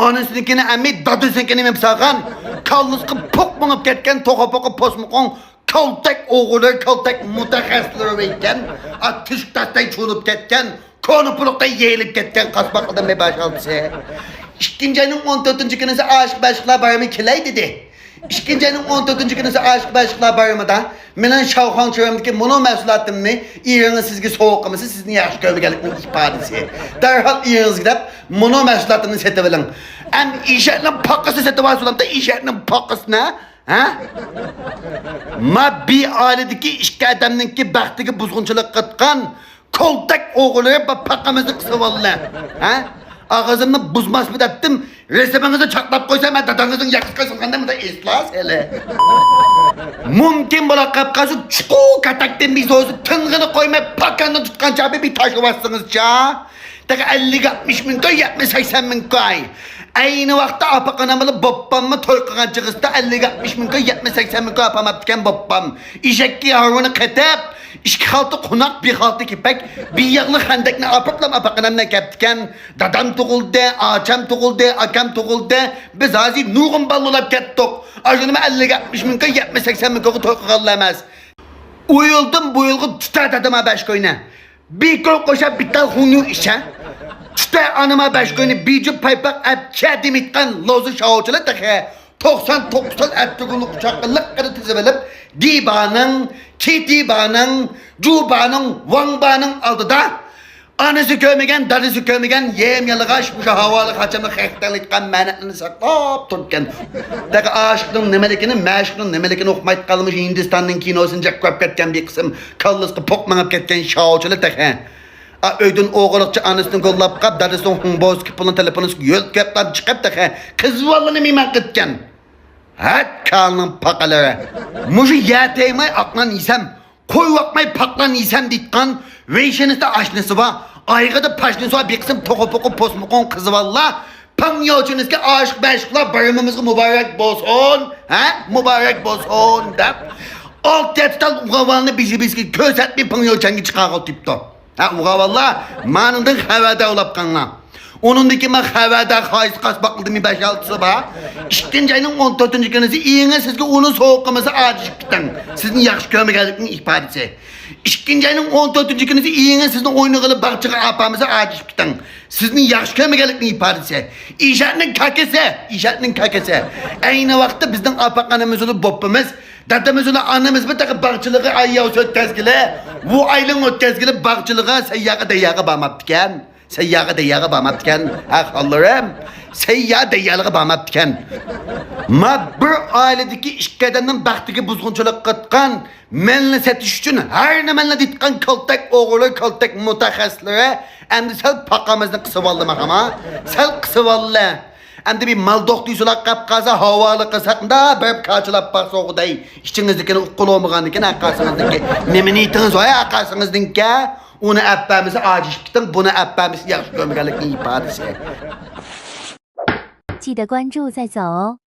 Anasınınkini emmi, dadısınkini memsagan. Kallısqı pok mıngıp ketken, toqa poqa posmuqon. Kaltak oğulları, kaltak mutaxassisleri beyken. Atış tasday çoğulup ketken. Konupulukta yeğilip ketken kasbaqlıdan me başaltısı. İkinci ayının 14. günüsü aşık başlıklar barımı kilay dedi. İkinci ayının 14. günüsü aşık başlıklar barımı da menen Şavxan çörümdeki mono məhsulatımını İran'ı sizgi soğuqamısı sizin yaxşı görməgəlikinin ifadesi. Derhal İran'ı gidip mono məhsulatını setebilin. Hem işetinin pakkası setevası da işetinin pakkası ne? Ha? Ma bir ailedeki işki adamınki baxtiki buzğunçılık qıtqan koltak oğulları pakkamızı kısa valla. Ha? Ağzımı buzmaz mı dedim, resminizi çatlap koysam ben dadanızın yakışkasın kandım da islas hele. Mümkün bula kapkası çuku katakten bir soğusu tınğını koymaya pakanını tutkan çabı bir taşı bastınız ça. Taka 50-60 min koy, 70-80 min koy. Aynı vakti apakanamalı bobbamı toykagan çıkısta 50-60 min koy, 70-80 min koy apamaptiken bobbam. İşekki yavrunu ketep, İki haltı konak bir haltı kipek, bir yağlı handekne apıplam apakanamna keptiken, dadam tuğuldu, ağaçam tuğuldu, akam tuğuldu, biz hazi nuğun ballulap kettik. Ajınıma 50-60 min koy, 70-80 min koy toykagallamaz. Uyuldum bu yılgı tutar dadıma beş koyuna. Bir kol koşa bital hunu işe. Tutar anıma beş koyuna bir cüp paypak epke dimitkan lozu şavuçulu tıkı. 99 ettiğinlik uçaklık kadar tizibelip Diba'nın, Kitiba'nın, Cuba'nın, Vangba'nın aldı da anısı kömegen, darısı kömegen yem yalıgaş bu havalı kaçamlı hektarlıktan menetini saklap tutken Daki aşıkın nemelikini, meşkın nemelikini okumayıp kalmış Hindistan'ın kinosunca köp ketken bir kısım kallısqı pokmanıp ketken şavuçulu tıkı Öydün oğulukçu anısını kollap kap, darısının humboz kipulun telefonu yölt köpten çıkıp tıkı kız vallını mimen kıtken Hat kalının pakaları. Muşu yatayımay aklan isem, koy vakmay paklan isem ditkan, ve işinizde aşnısı var. Aygıda paşnısı var bir kısım toku poku posmukon kızı valla. Pam yolcunuzki aşk beşkla barımımızı mübarek bolsun. Ha? Mübarek bolsun da. Alt yatıdan uğavalını bizi bizki köz etmeyi pam yolcangi çıkarı tipto. Ha uğavalla manındın havada olap kanla. Onundaki havada kayıs kasbaklıdı mi 5-6'sı var. İkinci ayının 14. günüsü iyine sizge onun soğuklaması acışıp gitten. Sizin yakış görmeklerinin ifadesi. İkinci ayının 14. günüsü iyine sizin oyunu bakçığı apamızı acışıp gitten. Sizin yakış görmeklerinin ifadesi. İşaretinin kakesi. Aynı vakti bizden apakanımızın bobbimiz, dadamızın anamız bir takı bakçılığı ayyağı ötkezgili. Bu aylın ötkezgili bakçılığı seyyağı deyağı bağmaptiken. Seyyağı deyağı bağmaptiken. Allah'ım. Seyyağı deyağı bağmaptiken. Ma bir ailedeki işkadenden baktaki buzgunçuluk kıtkan, menle setiş için her ne menle ditkan kaltak oğulu, kaltak mutaxassisleri, endi sel pakamızını kısıvallı makama. Sel kısıvallı. Endi bir mal doktuysula kapkaza havalı kısakında bir kaçılap baksa oğuday. İçinizdekini ukkul olmağındakini akasınızdaki. Neminiyetiniz var ya akasınızdaki. Onu əbbəmizi aciz tutan, bunu əbbəmizi yaxşı görməkəlikinin ifadəsi. 记得关注再走哦。